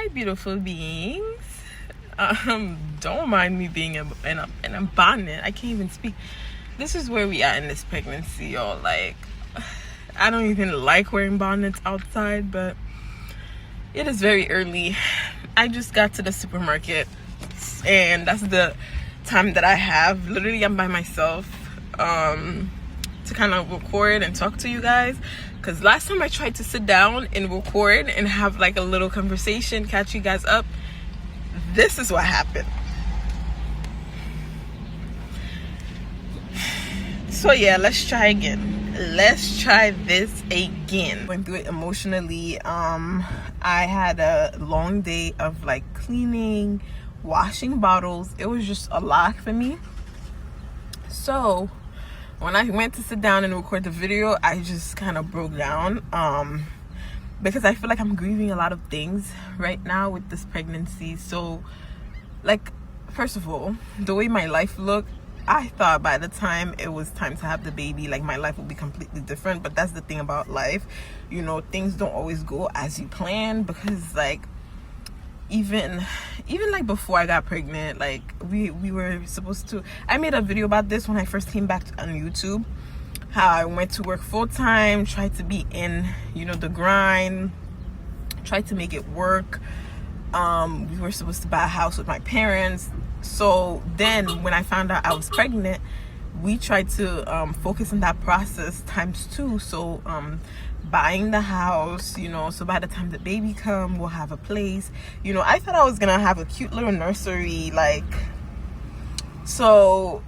Hi, beautiful beings. Don't mind me being in a bonnet. I can't even speak. This is where we are in this pregnancy, y'all. Like, I don't even like wearing bonnets outside, but it is very early. I just got to the supermarket, and that's the time that I have. Literally, I'm by myself to kind of record and talk to you guys, because last time I tried to sit down and record and have like a little conversation, catch you guys up, this is what happened. So yeah, let's try again. Let's try this again. Went through it emotionally. I had a long day of like cleaning, washing bottles. It was just a lot for me. So when I went to sit down and record the video, I just kind of broke down because I feel like I'm grieving a lot of things right now with this pregnancy. So like, first of all, the way my life looked, I thought by the time it was time to have the baby, like my life would be completely different. But that's the thing about life, you know, things don't always go as you plan, because like even like before I got pregnant, like we were supposed to, I made a video about this when I first came back on YouTube, how I went to work full-time, tried to be in, you know, the grind, tried to make it work. We were supposed to buy a house with my parents. So then when I found out I was pregnant, we tried to focus on that process times 2. So buying the house, you know, so by the time the baby come, we'll have a place. You know, I thought I was gonna have a cute little nursery, like, so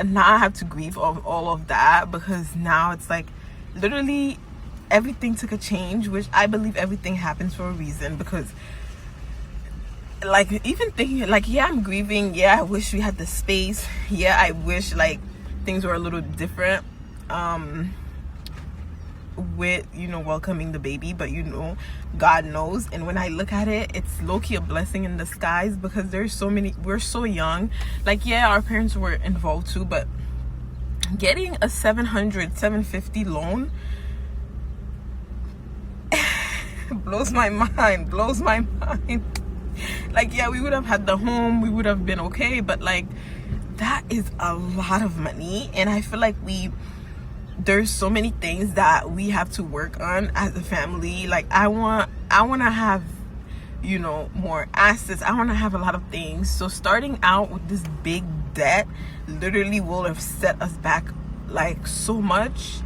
now I have to grieve of all of that, because now it's like literally everything took a change, which I believe everything happens for a reason. Because like, even thinking like, yeah, I'm grieving, yeah, I wish we had the space, yeah, I wish like things were a little different with, you know, welcoming the baby, but you know, God knows. And when I look at it, it's low-key a blessing in disguise, because there's so many, we're so young. Like, yeah, our parents were involved too, but getting a 750 loan blows my mind. Like, yeah, we would have had the home, we would have been okay, but like, that is a lot of money. And I feel like there's so many things that we have to work on as a family. Like, I want to have, you know, more assets. I want to have a lot of things. So starting out with this big debt literally will have set us back like so much.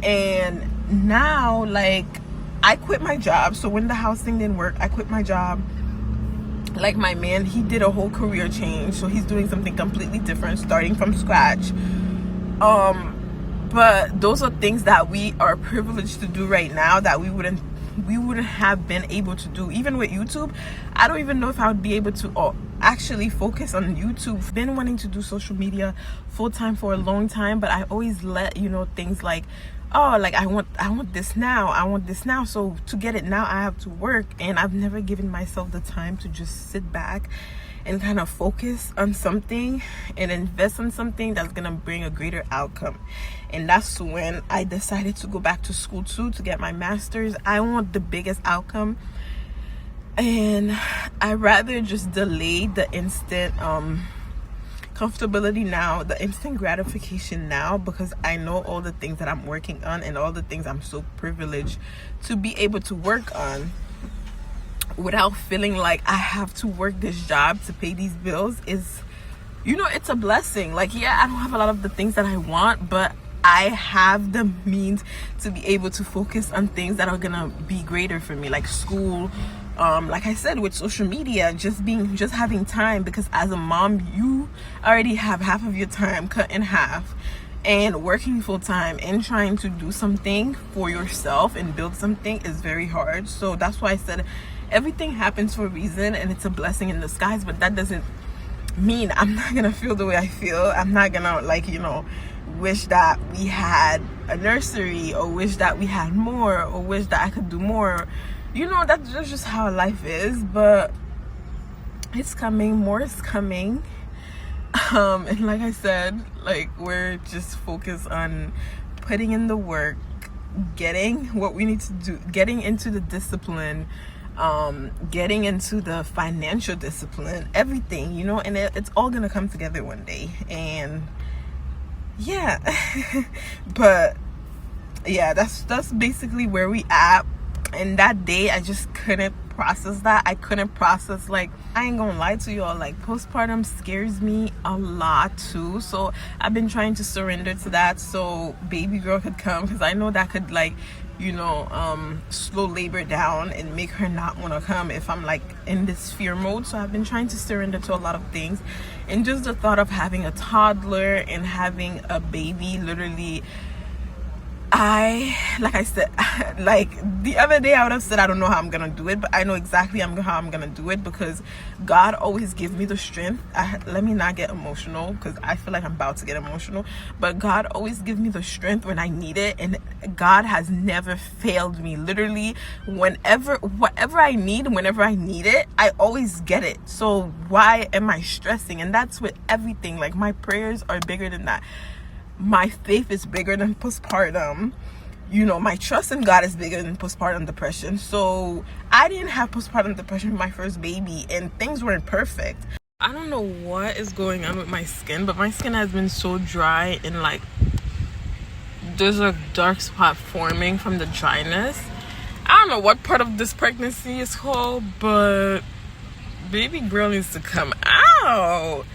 And now, like, I quit my job. So when the house thing didn't work, I quit my job. Like, my man, he did a whole career change, so he's doing something completely different, starting from scratch. But those are things that we are privileged to do right now that we wouldn't have been able to do. Even with YouTube, I don't even know if I would be able to actually focus on YouTube. I've been wanting to do social media full-time for a long time, but I always let, you know, things like, oh, like I want this now, so to get it now I have to work. And I've never given myself the time to just sit back and kind of focus on something and invest in something that's gonna bring a greater outcome. And that's when I decided to go back to school too, to get my master's. I want the biggest outcome, and I rather just delay the instant comfortability now, the instant gratification now, because I know all the things that I'm working on and all the things I'm so privileged to be able to work on without feeling like I have to work this job to pay these bills. Is, you know, it's a blessing. Like, yeah, I don't have a lot of the things that I want, but I have the means to be able to focus on things that are gonna be greater for me, like school. Like I said, with social media, just having time, because as a mom, you already have half of your time cut in half, and working full time and trying to do something for yourself and build something is very hard. So that's why I said everything happens for a reason, and it's a blessing in disguise. But that doesn't mean I'm not gonna feel the way I feel. I'm not gonna, like, you know, wish that we had a nursery, or wish that we had more, or wish that I could do more. You know, that's just how life is. But it's coming, more is coming. And like I said, like, we're just focused on putting in the work, getting what we need to do, getting into the discipline, getting into the financial discipline, everything, you know, and it's all gonna come together one day. And yeah. But yeah, that's basically where we at. And that day I just couldn't process that. I couldn't process, like, I ain't gonna lie to y'all, like, postpartum scares me a lot too. So I've been trying to surrender to that so baby girl could come, because I know that could, like, you know, slow labor down and make her not want to come if I'm like in this fear mode. So I've been trying to surrender to a lot of things, and just the thought of having a toddler and having a baby, literally, like I said, like the other day I would have said I don't know how I'm gonna do it, but I know exactly how I'm gonna do it, because God always gives me the strength. Let me not get emotional, because I feel like I'm about to get emotional, but God always gives me the strength when I need it, and God has never failed me. Literally, whatever I need, whenever I need it, I always get it. So why am I stressing? And that's with everything. Like, my prayers are bigger than that. My faith is bigger than postpartum. You know, my trust in God is bigger than postpartum depression. So I didn't have postpartum depression with my first baby, and things weren't perfect. I don't know what is going on with my skin, but my skin has been so dry, and like there's a dark spot forming from the dryness. I don't know what part of this pregnancy is called, but baby girl needs to come out.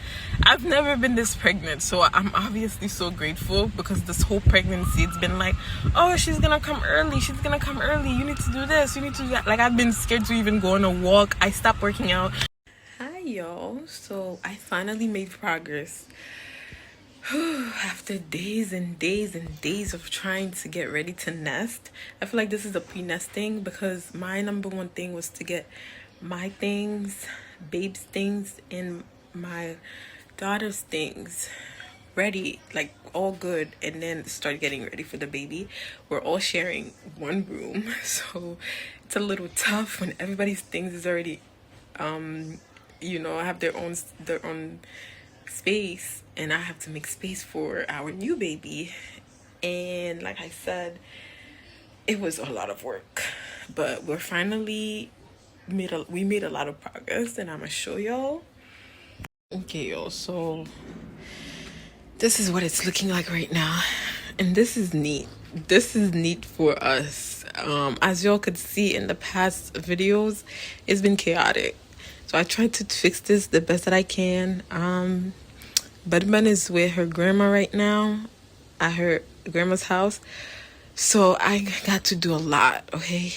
I've never been this pregnant, so I'm obviously so grateful, because this whole pregnancy, it's been like, oh, she's gonna come early, you need to do this, you need to do that. Like, I've been scared to even go on a walk. I stopped working out. Hi y'all, so I finally made progress after days and days and days of trying to get ready to nest. I feel like this is a pre-nesting, because my number one thing was to get my things, babe's things, and my daughter's things ready, like all good, and then start getting ready for the baby. We're all sharing one room, so it's a little tough when everybody's things is already you know, have their own space, and I have to make space for our new baby. And like I said, it was a lot of work, but we're finally we made a lot of progress, and I'm gonna show y'all. Okay, y'all, so this is what it's looking like right now, and this is neat. This is neat for us. As y'all could see in the past videos, it's been chaotic, so I tried to fix this the best that I can. Budman is with her grandma right now at her grandma's house, so I got to do a lot. Okay,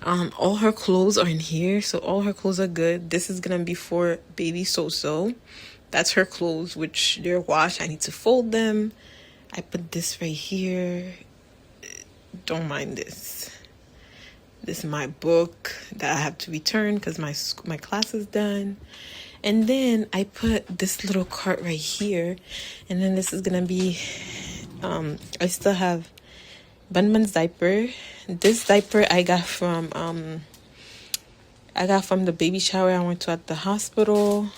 all her clothes are in here, so all her clothes are good. This is gonna be for baby So-So. That's her clothes, which they're washed. I need to fold them. I put this right here. Don't mind this. This is my book that I have to return because my class is done. And then I put this little cart right here, and then this is gonna be I still have Bunman's diaper. This diaper I got from the baby shower I went to at the hospital.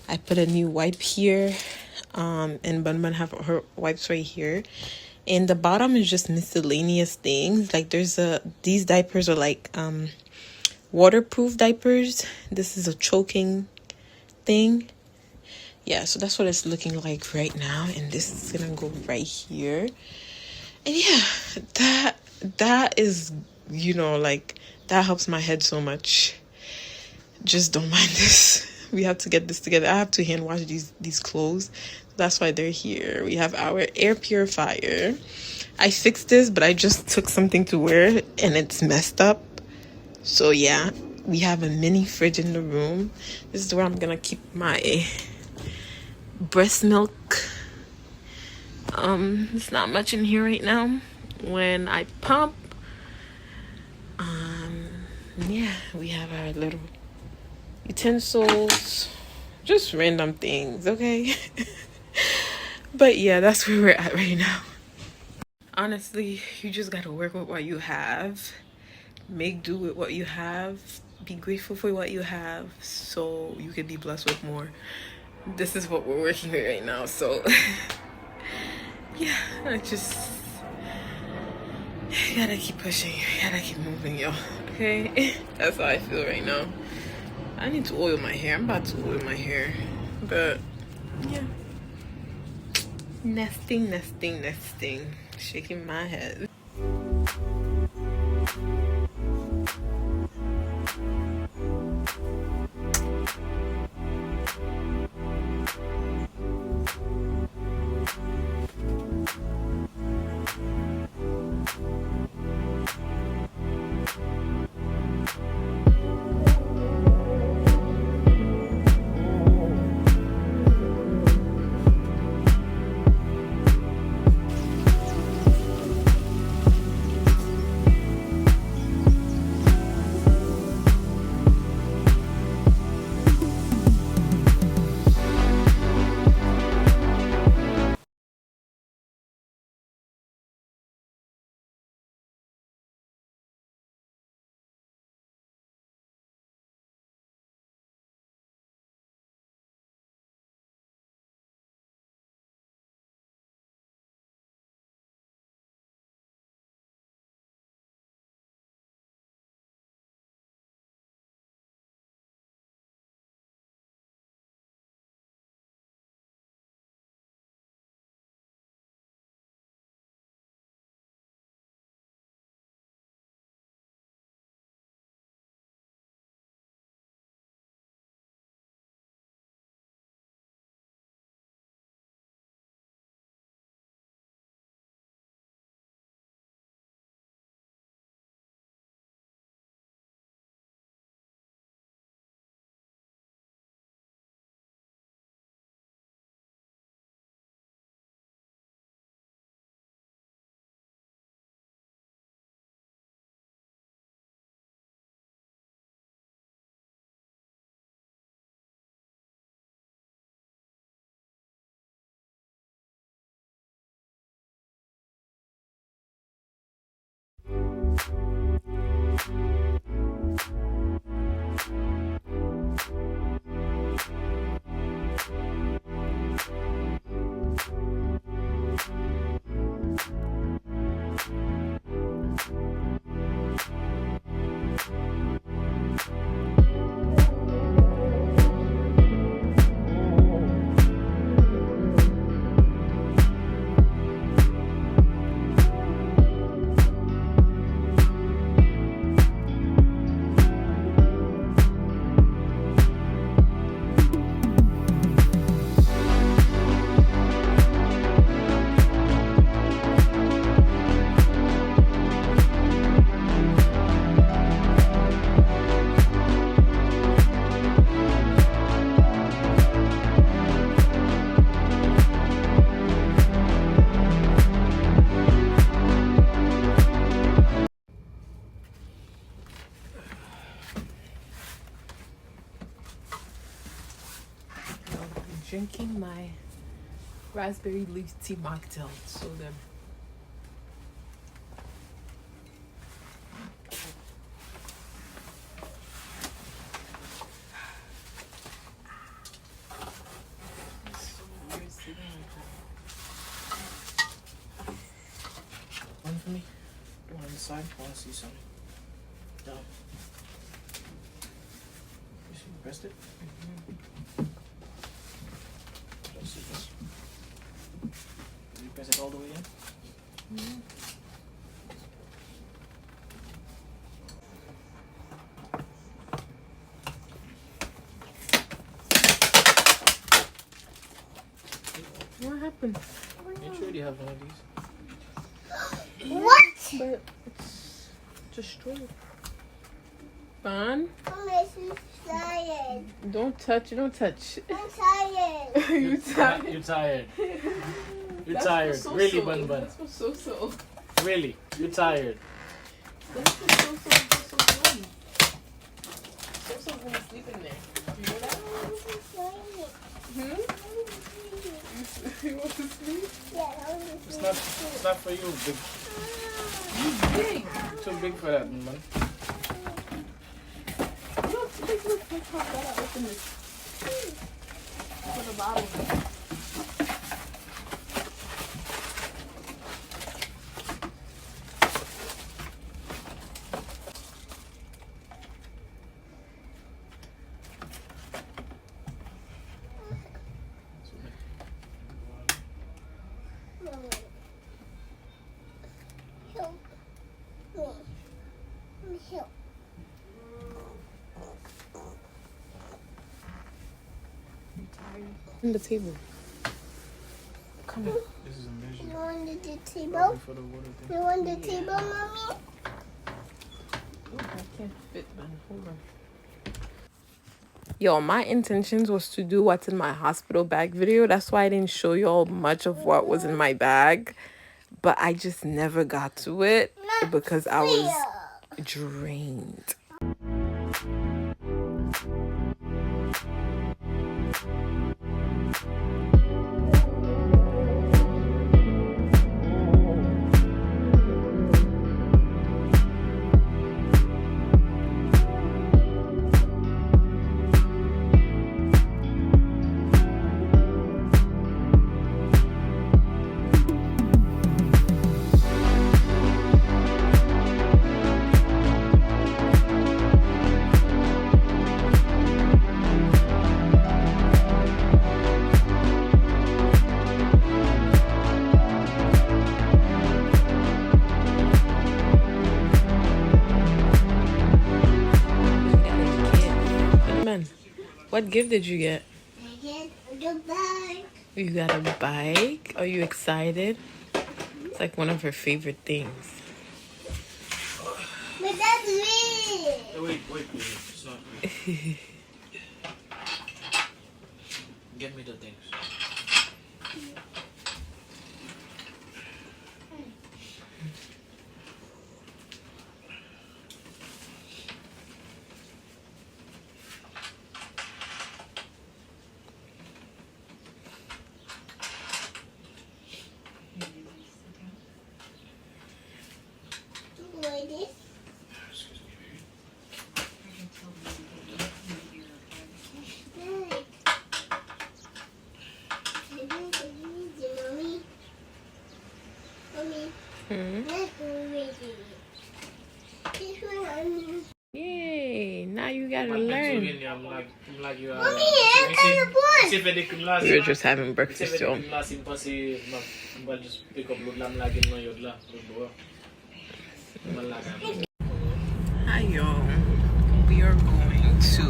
I put a new wipe here, and Bunman have her wipes right here. And the bottom is just miscellaneous things. Like these diapers are like waterproof diapers. This is a choking thing. Yeah, so that's what it's looking like right now. And this is gonna go right here. And yeah, that is, you know, like, that helps my head so much. Just don't mind this. We have to get this together. I have to hand wash these clothes. That's why they're here. We have our air purifier. I fixed this, but I just took something to wear and it's messed up. So yeah, we have a mini fridge in the room. This is where I'm gonna keep my breast milk. There's not much in here right now. When I pump, yeah, we have our little utensils, just random things, okay? But yeah, that's where we're at right now. Honestly, you just gotta work with what you have, make do with what you have, be grateful for what you have, so you can be blessed with more. This is what we're working with right now, so yeah, I just gotta keep pushing, gotta keep moving, y'all. Okay, that's how I feel right now. I need to oil my hair. I'm about to oil my hair, but yeah. Nesting, shaking my head. Drinking my raspberry leaf tea mocktail. So good. One for me. One on the side. I want to see something. Down. You see, pressed it. Let's see this. Did you press it all the way in? Mm-hmm. What happened? Make sure you have one of these. What? But it's just straight. Fun? I'm tired. Don't touch. Don't touch. I'm tired. You tired? You're tired. You're That's tired. for Really, so-so. Bun Bun. That's for so-so. Really, you're tired. That's for so-so. So-so's gonna sleep in there. You know that? Hmm? You want to sleep? It's not for you. Big. Big. Too big for that, man. Look how bad I open this. For the bottle. On the table. Come on. This is a measure. You want the table? Probably for the water thing. You want the table, mommy? I can't fit, man. Hold on. Yo, my intentions was to do what's in my hospital bag video. That's why I didn't show y'all much of what was in my bag. But I just never got to it because I was drained. What gift did you get? I get the bag. You got a bike? Are you excited? It's like one of her favorite things. But that's me. Wait, it's not me. Get me the things. Like this. Yay! Now you gotta learn. We were just having breakfast, y'all. Hi, y'all. We are going to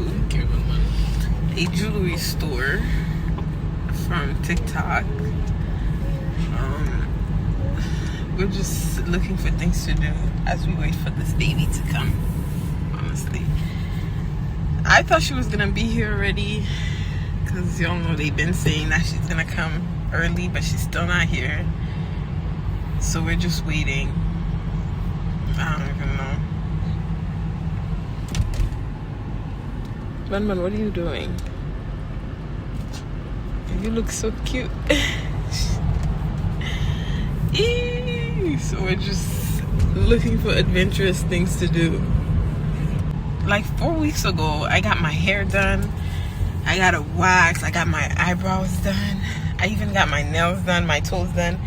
a jewelry store from TikTok. We're just looking for things to do as we wait for this baby to come. Honestly, I thought she was gonna be here already, because y'all know they've been saying that she's gonna come early, but she's still not here. So we're just waiting. I don't even know. Man, what are you doing? You look so cute. So we're just looking for adventurous things to do. Like 4 weeks ago, I got my hair done. I got a wax. I got my eyebrows done. I even got my nails done, my toes done.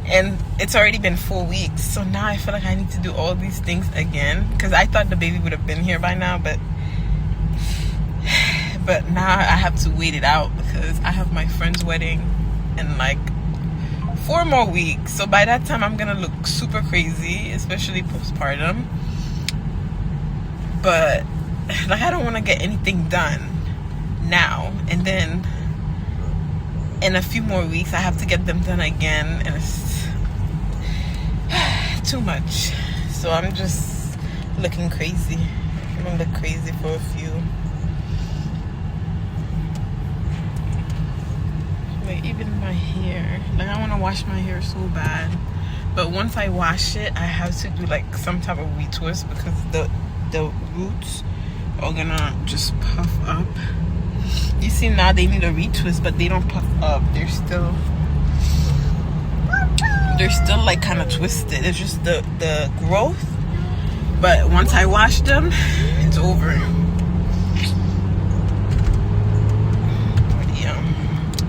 And it's already been 4 weeks. So now I feel like I need to do all these things again. Because I thought the baby would have been here by now. But now I have to wait it out because I have my friend's wedding in like 4 more weeks. So by that time I'm gonna look super crazy, especially postpartum. But like I don't want to get anything done now, and then in a few more weeks I have to get them done again, and it's too much. So I'm just looking crazy. I'm gonna look crazy for a few. Like even my hair, like I want to wash my hair so bad, but once I wash it I have to do like some type of retwist because the roots are gonna just puff up. You see now they need a retwist, but they don't puff up. They're still like kind of twisted. It's just the growth, but once I wash them it's over.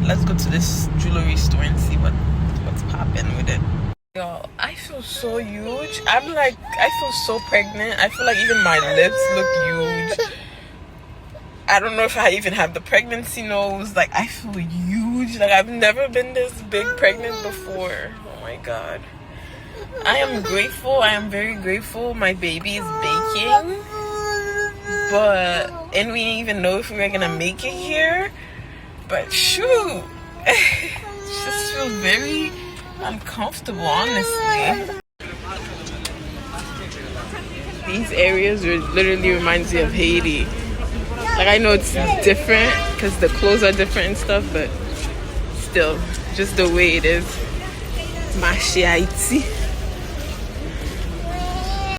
Let's go to this jewelry store and see what's popping with it. Y'all, I feel so huge. I feel so pregnant. I feel like even my lips look huge. I don't know if I even have the pregnancy nose. Like I feel huge. Like I've never been this big pregnant before. Oh my god. I am grateful. I am very grateful. My baby is baking. And we didn't even know if we were gonna make it here. But shoot, it just feels very uncomfortable, honestly. These areas literally reminds me of Haiti. Like, I know it's different because the clothes are different and stuff, but still, just the way it is. Marché Haiti.